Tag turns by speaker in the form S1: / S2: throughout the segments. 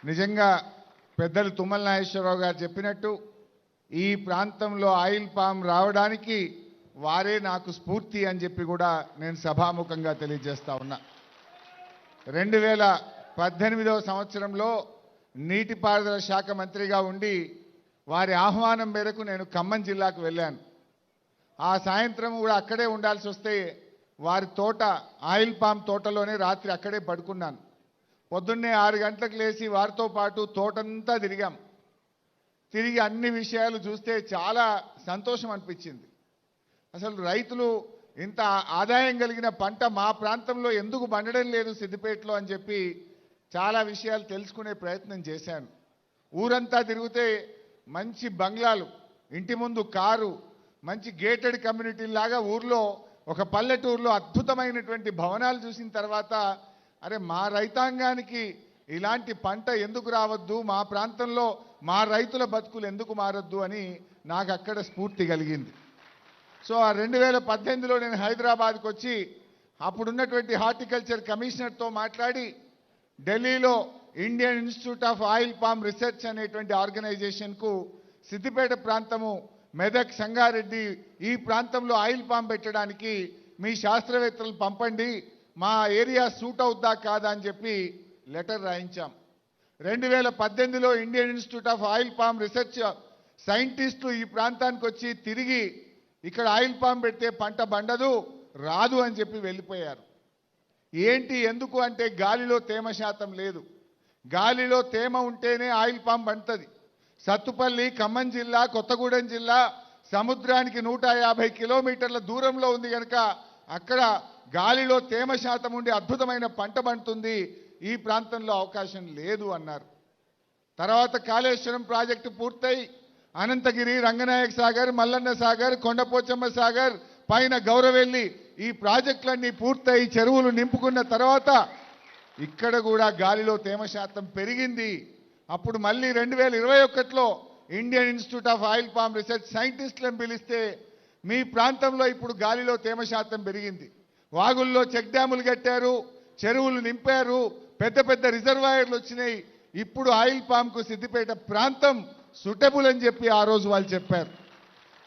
S1: నిజంగా పెద్దలు తుమ్మల నాగేశ్వరరావు గారు చెప్పినట్టు ఈ ప్రాంతంలో ఆయిల్ పామ్ రావడానికి వారే నాకు స్ఫూర్తి అని చెప్పి కూడా నేను సభాముఖంగా తెలియజేస్తా ఉన్నా. 2018వ సంవత్సరంలో నీటిపారుదల శాఖ మంత్రిగా ఉండి వారి ఆహ్వానం మేరకు నేను ఖమ్మం జిల్లాకు వెళ్ళాను. ఆ సాయంత్రం కూడా అక్కడే ఉండాల్సి వస్తే వారి తోట ఆయిల్ పామ్ తోటలోనే రాత్రి అక్కడే పడుకున్నాను. పొద్దున్నే 6 గంటలకు లేచి వారితో పాటు తోటంతా తిరిగాం. తిరిగి అన్ని విషయాలు చూస్తే చాలా సంతోషం అనిపించింది. అసలు రైతులు ఇంత ఆదాయం కలిగిన పంట మా ప్రాంతంలో ఎందుకు పండడం లేదు సిద్దిపేటలో అని చెప్పి చాలా విషయాలు తెలుసుకునే ప్రయత్నం చేశాను. ఊరంతా తిరిగితే మంచి బంగ్లాలు, ఇంటి ముందు కారు, మంచి గేటెడ్ కమ్యూనిటీ లాగా ఊర్లో ఒక పల్లెటూరులో అద్భుతమైనటువంటి భవనాలు చూసిన తర్వాత అరే మా రైతాంగానికి ఇలాంటి పంట ఎందుకు రావద్దు, మా ప్రాంతంలో మా రైతుల బతుకులు ఎందుకు మారద్దు అని నాకు అక్కడ స్ఫూర్తి కలిగింది. సో ఆ 2018లో నేను హైదరాబాద్కి వచ్చి అప్పుడున్నటువంటి హార్టికల్చర్ కమిషనర్తో మాట్లాడి ఢిల్లీలో Indian Institute of Oil Palm research అనేటువంటి ఆర్గనైజేషన్కు సిద్దిపేట ప్రాంతము, మెదక్, సంగారెడ్డి ఈ ప్రాంతంలో ఆయిల్ పామ్ పెట్టడానికి మీ శాస్త్రవేత్తలు పంపండి, మా ఏరియా సూట్ అవుద్దా కాదా అని చెప్పి లెటర్ రాయించాం. 2018లో Indian Institute of Oil Palm Research సైంటిస్టులు ఈ ప్రాంతానికి వచ్చి తిరిగి ఇక్కడ ఆయిల్ పామ్ పెడితే పంట బండదు, రాదు అని చెప్పి వెళ్ళిపోయారు. ఏంటి ఎందుకు అంటే గాలిలో తేమ శాతం లేదు. గాలిలో తేమ ఉంటేనే ఆయిల్ పామ్ పండుతుంది. సత్తుపల్లి, ఖమ్మం జిల్లా, కొత్తగూడెం జిల్లా సముద్రానికి 150 కిలోమీటర్ల దూరంలో ఉంది కనుక అక్కడ గాలిలో తేమ శాతం ఉండి అద్భుతమైన పంట పండుతుంది, ఈ ప్రాంతంలో అవకాశం లేదు అన్నారు. తర్వాత కాళేశ్వరం ప్రాజెక్టు పూర్తయి అనంతగిరి, రంగనాయక సాగర్, మల్లన్న సాగర్, కొండపోచమ్మ సాగర్, పైన గౌరవెల్లి ఈ ప్రాజెక్టులన్నీ పూర్తయి చెరువులు నింపుకున్న తర్వాత ఇక్కడ కూడా గాలిలో తేమ శాతం పెరిగింది. అప్పుడు మళ్ళీ 2021లో Indian Institute of Oil Palm Research సైంటిస్టులను పిలిస్తే మీ ప్రాంతంలో ఇప్పుడు గాలిలో తేమ శాతం పెరిగింది, వాగుల్లో చెక్ డ్యాములు కట్టారు, చెరువులు నింపారు, పెద్ద పెద్ద రిజర్వాయర్లు వచ్చినాయి, ఇప్పుడు ఆయిల్ పామ్కు సిద్దిపేట ప్రాంతం సూటబుల్ అని చెప్పి ఆ రోజు వాళ్ళు చెప్పారు.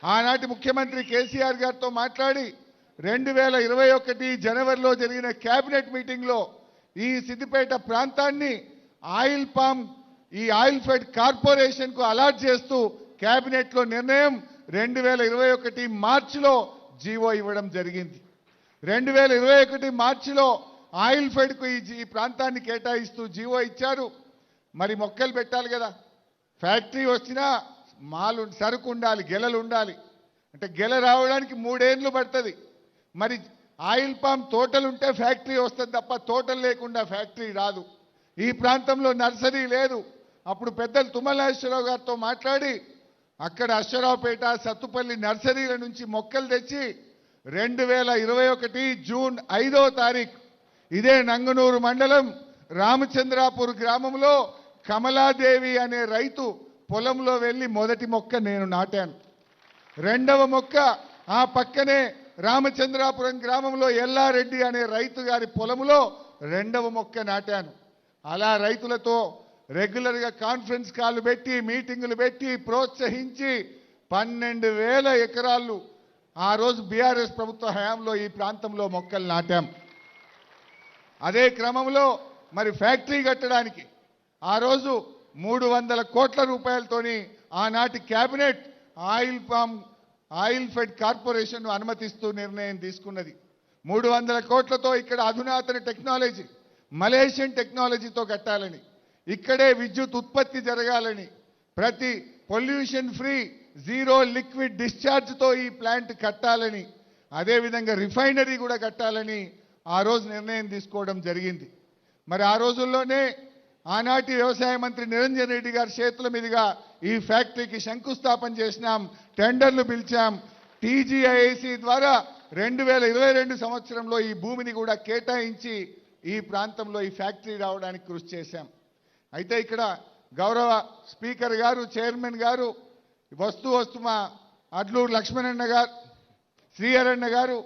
S1: ఆనాటి ముఖ్యమంత్రి కేసీఆర్ గారితో మాట్లాడి 2021 జనవరిలో జరిగిన కేబినెట్ మీటింగ్లో ఈ సిద్దిపేట ప్రాంతాన్ని ఆయిల్ పామ్, ఈ ఆయిల్ ఫెడ్ కార్పొరేషన్కు అలాట్ చేస్తూ కేబినెట్లో నిర్ణయం 2021 మార్చిలో జీవో ఇవ్వడం జరిగింది. 2021 మార్చిలో ఆయిల్ ఫెడ్కు ఈ ప్రాంతాన్ని కేటాయిస్తూ జీవో ఇచ్చారు. మరి మొక్కలు పెట్టాలి కదా, ఫ్యాక్టరీ వచ్చినా మాలు సరుకు ఉండాలి, గెలలు ఉండాలి. అంటే గెల రావడానికి 3 ఏళ్ళు పడుతుంది. మరి ఆయిల్ పామ్ తోటలు ఉంటే ఫ్యాక్టరీ వస్తుంది తప్ప తోటలు లేకుండా ఫ్యాక్టరీ రాదు. ఈ ప్రాంతంలో నర్సరీ లేదు. అప్పుడు పెద్దలు తుమ్మల నాగేశ్వరరావు గారితో మాట్లాడి అక్కడ అశ్వరావుపేట, సత్తుపల్లి నర్సరీల నుంచి మొక్కలు తెచ్చి 2021 జూన్ 5వ తారీఖు ఇదే నంగనూరు మండలం రామచంద్రాపూర్ గ్రామంలో కమలాదేవి అనే రైతు పొలంలో వెళ్ళి మొదటి మొక్క నేను నాటాను. రెండవ మొక్క ఆ పక్కనే రామచంద్రాపురం గ్రామంలో ఎల్లారెడ్డి అనే రైతు గారి పొలంలో రెండవ మొక్క నాటాను. అలా రైతులతో రెగ్యులర్గా కాన్ఫరెన్స్ కాల్ పెట్టి, మీటింగులు పెట్టి ప్రోత్సహించి 12,000 ఎకరాలు ఆ రోజు బీఆర్ఎస్ ప్రభుత్వ హయాంలో ఈ ప్రాంతంలో మొక్కలు నాటాం. అదే క్రమంలో మరి ఫ్యాక్టరీ కట్టడానికి ఆ రోజు 300 కోట్ల రూపాయలతోని ఆనాటి కేబినెట్ ఆయిల్ ఫెడ్ కార్పొరేషన్ అనుమతిస్తూ నిర్ణయం తీసుకున్నది. 300 కోట్లతో ఇక్కడ అధునాతన టెక్నాలజీ, మలేషియన్ టెక్నాలజీతో కట్టాలని, ఇక్కడే విద్యుత్ ఉత్పత్తి జరగాలని, ప్రతి పొల్యూషన్ ఫ్రీ జీరో లిక్విడ్ డిశ్చార్జ్తో ఈ ప్లాంట్ కట్టాలని, అదేవిధంగా రిఫైనరీ కూడా కట్టాలని ఆ రోజు నిర్ణయం తీసుకోవడం జరిగింది. మరి ఆ రోజుల్లోనే ఆనాటి వ్యవసాయ మంత్రి నిరంజన్ రెడ్డి గారి చేతుల మీదుగా ఈ ఫ్యాక్టరీకి శంకుస్థాపన చేసినాం, టెండర్లు పిలిచాం. టీజీఐఐసి ద్వారా 2022 సంవత్సరంలో ఈ భూమిని కూడా కేటాయించి ఈ ప్రాంతంలో ఈ ఫ్యాక్టరీ రావడానికి కృషి చేశాం. అయితే ఇక్కడ గౌరవ స్పీకర్ గారు, చైర్మన్ గారు వస్తూ మా అడ్లూరు లక్ష్మణన్న గారు, శ్రీహరన్న గారు,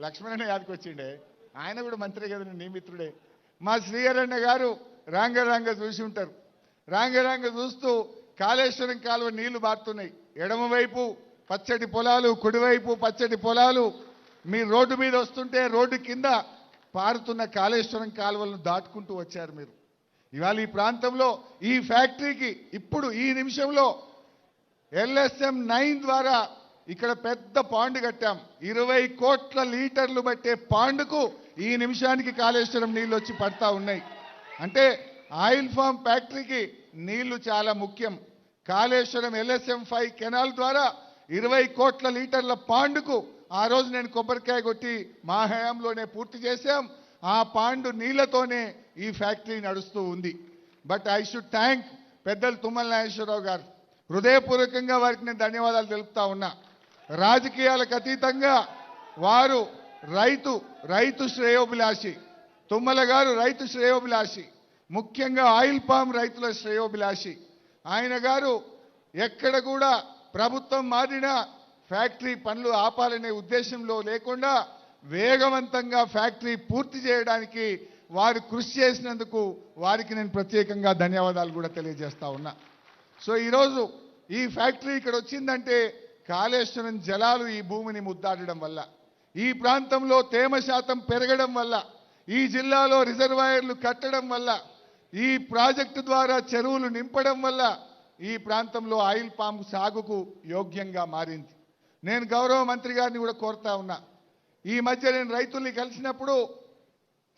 S1: లక్ష్మణన్న గారికి వచ్చిండే, ఆయన కూడా మంత్రి కదా, నీ మిత్రుడే. మా శ్రీహరన్న గారు రాంగ చూసి ఉంటారు. రాంగ చూస్తూ కాళేశ్వరం కాలువ నీళ్లు బారుతున్నాయి. ఎడమవైపు పచ్చటి పొలాలు, కుడివైపు పచ్చటి పొలాలు. మీ రోడ్డు మీద వస్తుంటే రోడ్డు కింద పారుతున్న కాళేశ్వరం కాలువలను దాటుకుంటూ వచ్చారు మీరు. ఇవాళ ఈ ప్రాంతంలో ఈ ఫ్యాక్టరీకి ఇప్పుడు ఈ నిమిషంలో LSM 9 ద్వారా ఇక్కడ పెద్ద పాండ్ కట్టాం. 20 కోట్ల లీటర్లు పట్టే పాండుకు ఈ నిమిషానికి కాళేశ్వరం నీళ్లు వచ్చి పడతా ఉన్నాయి. అంటే ఆయిల్ ఫామ్ ఫ్యాక్టరీకి నీళ్లు చాలా ముఖ్యం. కాళేశ్వరం LSM 5 కెనాల్ ద్వారా 20 కోట్ల లీటర్ల పాండుకు ఆ రోజు నేను కొబ్బరికాయ కొట్టి మా హయాంలోనే పూర్తి చేశాం. ఆ పాండు నీళ్లతోనే ఈ ఫ్యాక్టరీ నడుస్తూ ఉంది. బట్ ఐ షుడ్ థ్యాంక్ పెద్దలు తుమ్మల నాగేశ్వరరావు గారు. హృదయపూర్వకంగా వారికి నేను ధన్యవాదాలు తెలుపుతా ఉన్నా. రాజకీయాలకు అతీతంగా వారు రైతు శ్రేయోభిలాషి. తుమ్మల గారు రైతు శ్రేయోభిలాషి, ముఖ్యంగా ఆయిల్ పామ్ రైతుల శ్రేయోభిలాషి. ఆయన గారు ఎక్కడ కూడా ప్రభుత్వం మారినా ఫ్యాక్టరీ పనులు ఆపాలనే ఉద్దేశంలో లేకుండా వేగవంతంగా ఫ్యాక్టరీ పూర్తి చేయడానికి వారు కృషి చేసినందుకు వారికి నేను ప్రత్యేకంగా ధన్యవాదాలు కూడా తెలియజేస్తా ఉన్నా. సో ఈరోజు ఈ ఫ్యాక్టరీ ఇక్కడ వచ్చిందంటే కాళేశ్వరం జలాలు ఈ భూమిని ముద్దాడడం వల్ల, ఈ ప్రాంతంలో తేమ శాతం పెరగడం వల్ల, ఈ జిల్లాలో రిజర్వాయర్లు కట్టడం వల్ల, ఈ ప్రాజెక్టు ద్వారా చెరువులు నింపడం వల్ల ఈ ప్రాంతంలో ఆయిల్ పామ్ సాగుకు యోగ్యంగా మారింది. నేను గౌరవ మంత్రి గారిని కూడా కోరుతా ఉన్నా. ఈ మధ్య నేను రైతుల్ని కలిసినప్పుడు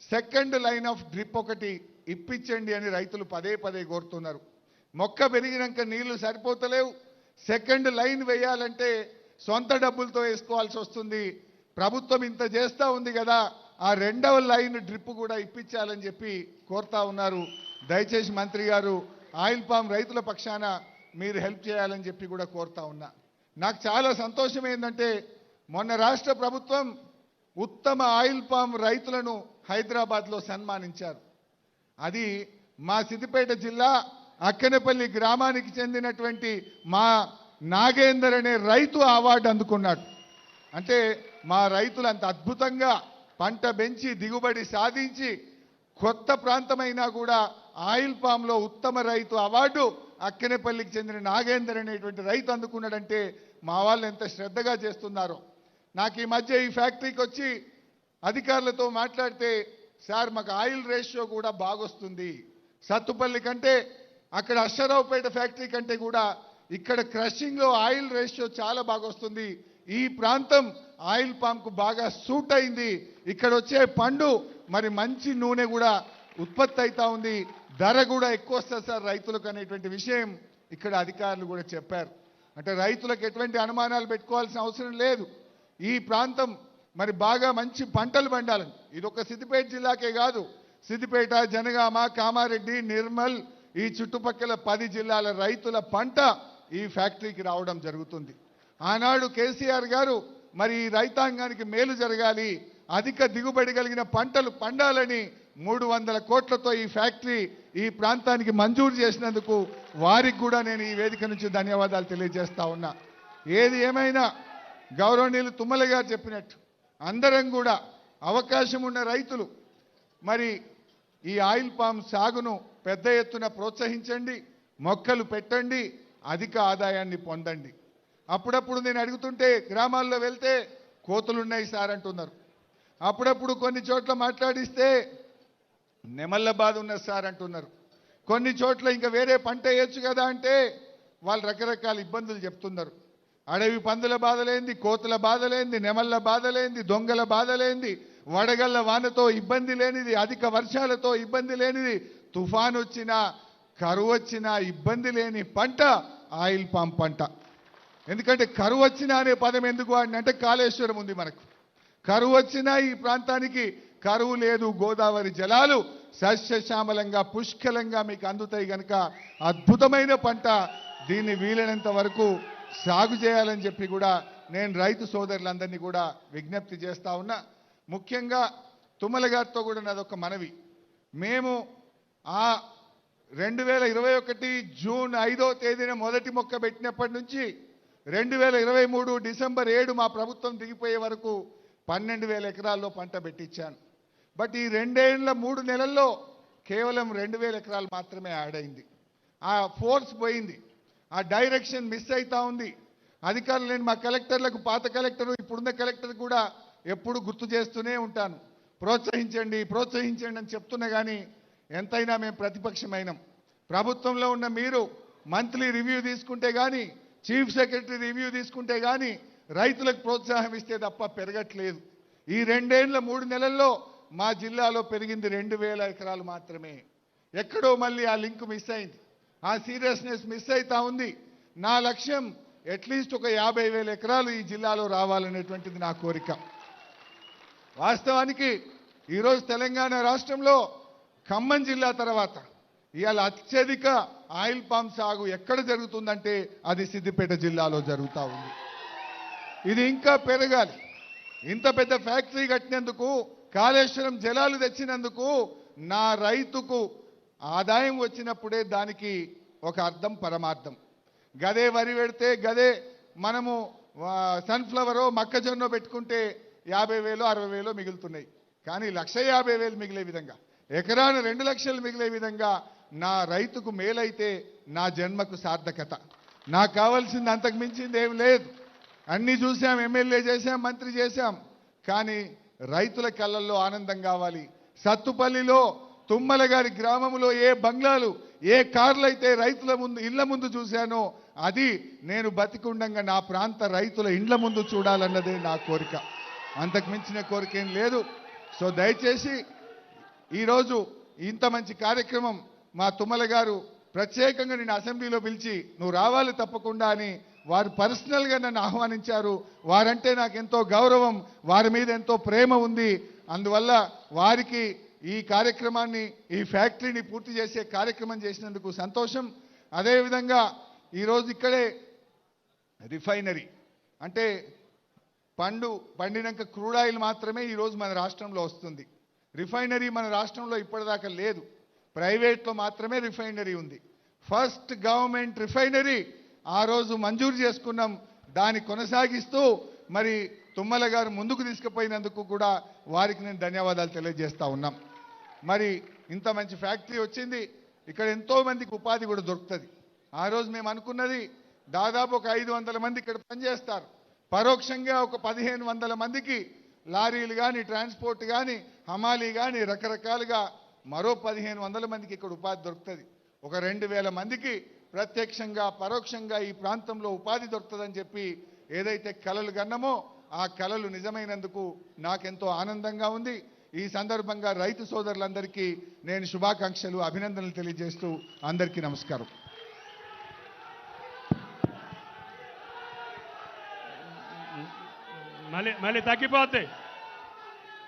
S1: సెకండ్ లైన్ ఆఫ్ డ్రిప్ ఒకటి ఇప్పించండి అని రైతులు పదే కోరుతున్నారు. మొక్క పెరిగినాక నీళ్లు సరిపోతలేవు. సెకండ్ లైన్ వేయాలంటే సొంత డబ్బులతో వేసుకోవాల్సి వస్తుంది. ప్రభుత్వం ఇంత చేస్తూ ఉంది కదా, ఆ రెండవ లైన్ డ్రిప్ కూడా ఇప్పించాలని చెప్పి కోరుతా ఉన్నారు. దయచేసి మంత్రి గారు ఆయిల్ పామ్ రైతుల పక్షాన మీరు హెల్ప్ చేయాలని చెప్పి కూడా కోరుతా ఉన్నా. నాకు చాలా సంతోషం ఏంటంటే మొన్న రాష్ట్ర ప్రభుత్వం ఉత్తమ ఆయిల్ పామ్ రైతులను హైదరాబాద్లో సన్మానించారు. అది మా సిద్దిపేట జిల్లా అక్కనపల్లి గ్రామానికి చెందినటువంటి మా నాగేందర్ అనే రైతు అవార్డు అందుకున్నాడు. అంటే మా రైతులు అంత అద్భుతంగా పంట పెంచి దిగుబడి సాధించి కొత్త ప్రాంతమైనా కూడా ఆయిల్ పామ్లో ఉత్తమ రైతు అవార్డు అక్కనేపల్లికి చెందిన నాగేందర్ అనేటువంటి రైతు అందుకున్నాడంటే మా వాళ్ళు ఎంత శ్రద్ధగా చేస్తున్నారో. నాకు ఈ మధ్య ఈ ఫ్యాక్టరీకి వచ్చి అధికారులతో మాట్లాడితే, సార్ మాకు ఆయిల్ రేషియో కూడా బాగొస్తుంది, సత్తుపల్లి కంటే అక్కడ అశ్వరావుపేట ఫ్యాక్టరీ కంటే కూడా ఇక్కడ క్రషింగ్లో ఆయిల్ రేషియో చాలా బాగొస్తుంది, ఈ ప్రాంతం ఆయిల్ పామ్కు బాగా సూట్ అయింది, ఇక్కడ వచ్చే పండు మరి మంచి నూనె కూడా ఉత్పత్తి అవుతా ఉంది, ధర కూడా ఎక్కువ వస్తుంది సార్ రైతులకు అనేటువంటి విషయం ఇక్కడ అధికారులు కూడా చెప్పారు. అంటే రైతులకు ఎటువంటి అనుమానాలు పెట్టుకోవాల్సిన అవసరం లేదు. ఈ ప్రాంతం మరి బాగా మంచి పంటలు పండాలని, ఇది ఒక సిద్దిపేట జిల్లాకే కాదు, సిద్దిపేట, జనగామ, కామారెడ్డి, నిర్మల్ ఈ చుట్టుపక్కల 10 జిల్లాల రైతుల పంట ఈ ఫ్యాక్టరీకి రావడం జరుగుతుంది. ఆనాడు కేసీఆర్ గారు మరి ఈ రైతాంగానికి మేలు జరగాలి, అధిక దిగుబడి కలిగిన పంటలు పండాలని 300 కోట్లతో ఈ ఫ్యాక్టరీ ఈ ప్రాంతానికి మంజూరు చేసినందుకు వారికి కూడా నేను ఈ వేదిక నుంచి ధన్యవాదాలు తెలియజేస్తా ఉన్నా. ఏది ఏమైనా గౌరవనీయులు తుమ్మల గారు చెప్పినట్టు అందరం కూడా అవకాశం ఉన్న రైతులు మరి ఈ ఆయిల్ పామ్ సాగును పెద్ద ఎత్తున ప్రోత్సహించండి, మొక్కలు పెట్టండి, అధిక ఆదాయాన్ని పొందండి. అప్పుడప్పుడు నేను అడుగుతుంటే గ్రామాల్లో వెళ్తే కోతులున్నాయి సార్ అంటున్నారు. అప్పుడప్పుడు కొన్ని చోట్ల మాట్లాడిస్తే నెమళ్ళ బాధ ఉన్నది సార్ అంటున్నారు. కొన్ని చోట్ల ఇంకా వేరే పంట వేయచ్చు కదా అంటే వాళ్ళు రకరకాల ఇబ్బందులు చెప్తున్నారు. అడవి పందుల బాధలేంది, కోతుల బాధలేంది, నెమళ్ళ బాధలేంది, దొంగల బాధలేంది, వడగళ్ళ వానతో ఇబ్బంది లేనిది, అధిక వర్షాలతో ఇబ్బంది లేనిది, తుఫాను వచ్చినా కరువు వచ్చినా ఇబ్బంది లేని పంట ఆయిల్ పామ్ పంట. ఎందుకంటే కరువు వచ్చినా అనే పదం ఎందుకు అంటే కాళేశ్వరం ఉంది మనకు. కరువు వచ్చినా ఈ ప్రాంతానికి కరువు లేదు, గోదావరి జలాలు సస్యశ్యామలంగా పుష్కలంగా మీకు అందుతాయి కనుక అద్భుతమైన పంట. దీన్ని వీలైనంత వరకు సాగు చేయాలని చెప్పి కూడా నేను రైతు సోదరులందరినీ కూడా విజ్ఞప్తి చేస్తా ఉన్నా. ముఖ్యంగా తుమ్మల గారితో కూడా నాదొక మనవి. మేము ఆ 2021 జూన్ 5వ తేదీన మొదటి మొక్క పెట్టినప్పటి నుంచి 2023 డిసెంబర్ 7 మా ప్రభుత్వం దిగిపోయే వరకు 12,000 ఎకరాల్లో పంట పెట్టించాను. బట్ ఈ 2 ఏళ్ల 3 నెలల్లో కేవలం 2000 ఎకరాలు మాత్రమే యాడ్ అయింది. ఆ ఫోర్స్ పోయింది, ఆ డైరెక్షన్ మిస్ అవుతా ఉంది. అధికారులు, నేను మా కలెక్టర్లకు, పాత కలెక్టర్ ఇప్పుడున్న కలెక్టర్ కూడా ఎప్పుడు గుర్తు చేస్తూనే ఉంటాను, ప్రోత్సహించండి ప్రోత్సహించండి అని చెప్తున్నా. కానీ ఎంతైనా మేము ప్రతిపక్షమైనాం. ప్రభుత్వంలో ఉన్న మీరు మంత్లీ రివ్యూ తీసుకుంటే కానీ, చీఫ్ సెక్రటరీ రివ్యూ తీసుకుంటే కానీ రైతులకు ప్రోత్సాహం ఇస్తే తప్ప పెరగట్లేదు. ఈ 2 ఏళ్ల 3 నెలల్లో మా జిల్లాలో పెరిగింది 2000 ఎకరాలు మాత్రమే. ఎక్కడో మళ్ళీ ఆ లింక్ మిస్ అయింది, ఆ సీరియస్నెస్ మిస్ అవుతా ఉంది. నా లక్ష్యం అట్లీస్ట్ ఒక 50,000 ఎకరాలు ఈ జిల్లాలో రావాలనేటువంటిది నా కోరిక. వాస్తవానికి ఈరోజు తెలంగాణ రాష్ట్రంలో ఖమ్మం జిల్లా తర్వాత ఇవాళ అత్యధిక ఆయిల్ పామ్ సాగు ఎక్కడ జరుగుతుందంటే అది సిద్దిపేట జిల్లాలో జరుగుతూ ఉంది. ఇది ఇంకా పెరగాలి. ఇంత పెద్ద ఫ్యాక్టరీ కట్టినందుకు, కాళేశ్వరం జలాలు తెచ్చినందుకు నా రైతుకు ఆదాయం వచ్చినప్పుడే దానికి ఒక అర్థం, పరమార్థం. గదే వరి పెడితే, గదే మనము సన్ఫ్లవరో మొక్కజొన్న పెట్టుకుంటే 50,000 60,000 మిగులుతున్నాయి. కానీ 1,50,000 మిగిలే విధంగా, ఎకరాన 2 లక్షలు మిగిలే విధంగా నా రైతుకు మేలైతే నా జన్మకు సార్థకత. నాకు కావాల్సింది అంతకు మించింది ఏం లేదు. అన్నీ చూసాం, ఎమ్మెల్యే చేశాం, మంత్రి చేశాం. కానీ రైతుల కళ్ళల్లో ఆనందం కావాలి. సత్తుపల్లిలో తుమ్మల గారి గ్రామంలో ఏ బంగ్లాలు, ఏ కార్లు అయితే రైతుల ముందు, ఇళ్ల ముందు చూశానో అది నేను బతికుండంగా నా ప్రాంత రైతుల ఇండ్ల ముందు చూడాలన్నదే నా కోరిక. అంతకు మించిన కోరిక ఏం లేదు. సో దయచేసి ఈరోజు ఇంత మంచి కార్యక్రమం మా తుమ్మల గారు ప్రత్యేకంగా నేను అసెంబ్లీలో పిలిచి నువ్వు రావాలి తప్పకుండా అని వారు పర్సనల్గా నన్ను ఆహ్వానించారు. వారంటే నాకు ఎంతో గౌరవం, వారి మీద ఎంతో ప్రేమ ఉంది. అందువల్ల వారికి ఈ కార్యక్రమాన్ని, ఈ ఫ్యాక్టరీని పూర్తి చేసే కార్యక్రమం చేసినందుకు సంతోషం. అదేవిధంగా ఈరోజు ఇక్కడే రిఫైనరీ అంటే పండినాక క్రూడ్ ఆయిల్ మాత్రమే ఈరోజు మన రాష్ట్రంలో వస్తుంది. రిఫైనరీ మన రాష్ట్రంలో ఇప్పటిదాకా లేదు. ప్రైవేట్లో మాత్రమే రిఫైనరీ ఉంది. ఫస్ట్ గవర్నమెంట్ రిఫైనరీ ఆ రోజు మంజూరు చేసుకున్నాం. దాన్ని కొనసాగిస్తూ మరి తుమ్మల గారు ముందుకు తీసుకుపోయినందుకు కూడా వారికి నేను ధన్యవాదాలు తెలియజేస్తా ఉన్నాం. మరి ఇంత మంచి ఫ్యాక్టరీ వచ్చింది, ఇక్కడ ఎంతో మందికి ఉపాధి కూడా దొరుకుతుంది. ఆ రోజు మేము అనుకున్నది దాదాపు ఒక 500 మంది ఇక్కడ పనిచేస్తారు. పరోక్షంగా ఒక 1,500 మందికి లారీలు కానీ, ట్రాన్స్పోర్ట్ కానీ, హమాలీ కానీ రకరకాలుగా మరో 1,500 మందికి ఇక్కడ ఉపాధి దొరుకుతుంది. ఒక 2,000 మందికి ప్రత్యక్షంగా పరోక్షంగా ఈ ప్రాంతంలో ఉపాధి దొరుకుతుందని చెప్పి ఏదైతే కలలు కన్నామో ఆ కలలు నిజమైనందుకు నాకెంతో ఆనందంగా ఉంది. ఈ సందర్భంగా రైతు సోదరులందరికీ నేను శుభాకాంక్షలు, అభినందనలు తెలియజేస్తూ అందరికీ నమస్కారం.
S2: మళ్ళీ తగ్గిపోతాయి.